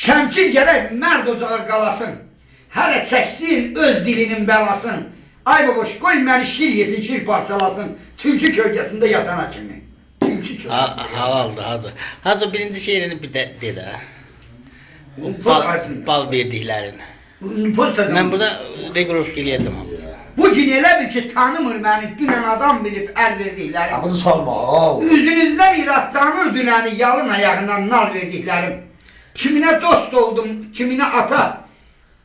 Şəmkir gərək mərd ocağa qalasın. Hələ çəksin öz dilinin bəlasın. Ay baboş, qoy məni şir yesin, şir parçalasın. Tülkü kölgəsində yatana kimi. Tülkü kölgəsində. Halaldır, hazır. Hazır birinci şeirini bir de de. Bal verdiklərin. Mən burada reqrof eləyəcəm hamısı. Bu gün elə bil ki, tanımır məni, dünən adam bilib əl verdiklərim. Bunu salma. Üzünüzdən iratlanır dünəni yalın ayağından nal verdiklərim. Kiminə dost oldum, kiminə ata.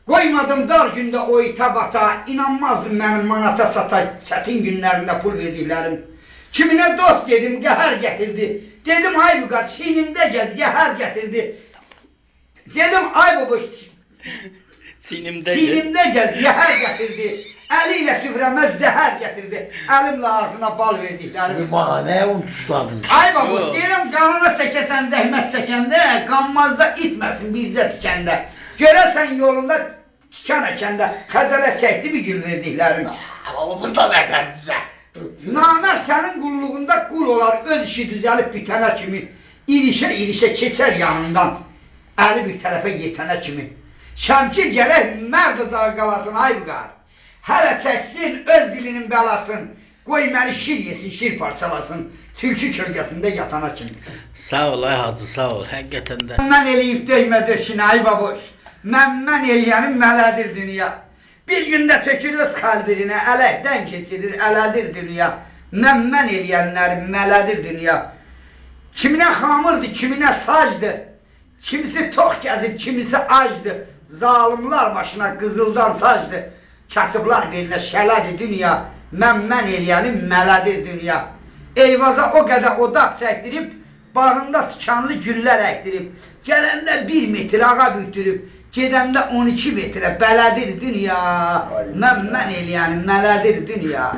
Qoymadım dar gündə o ita bata. İnanmazdım mənim manata sata, çətin günlərində pul verdiklərim. Kiminə dost dedim, qəhər gətirdi. Dedim, ay bu qat, çiynimdə gəz, yəhər gətirdi. Dedim, ay baboş, çiynimdə gəz, yəhər gətirdi. Əli ilə süfrəmə zəhər gətirdi. Əlimlə ağzına bal verdiklərim. Bana nə onu tuşladın? Ay baboş, deyirəm, qanına çəkəsən, zəhmət çəkəndə, qanmazda itməsin birzə tikəndə. Görəsən yolunda tikan əkəndə, xəzələ çəkdi bir gül verdiklərim. Ama burada nədən Namər sənin qulluğunda qul olar, öz işi düzəlib bitənə kimi. İrişə keçər yanından, əli bir tərəfə yetənə kimi. Şəmkir gərək mərd ocağı qalasın, ay qar. Hələ çəksin öz dilinin bəlasın. Qoy məni şir yesin, şir parçalasın. Tülkü kölgəsində yatana kimi. Sağ ol ay hacı, sağ ol. Həqiqətən də. Mən eləyib döymə döşünə, ay baboş. Mən eləyənin mələdir dünya. Bir gündə tökür öz xəlbirinə, ələkdən keçirir, ələdir dünya. Mən eləyənlərin mələdir dünya. Kiminə xamırdır, kiminə sacdır. Kimisi tox gəzir, kimisi acdır. Zalimlar başına qızıldan sacdır. Kasıblar belinə şələdir dünya. Mən eləyənin mələdir dünya. Eyvaza o qədər odaq çəkdirib, bağında tikanlı güllər əkdirib. Gələndə 1 metr ağa büyütürüb. Gedəndə 12 metrə bələdir dünya. Mən eləyənin mələdir dünya.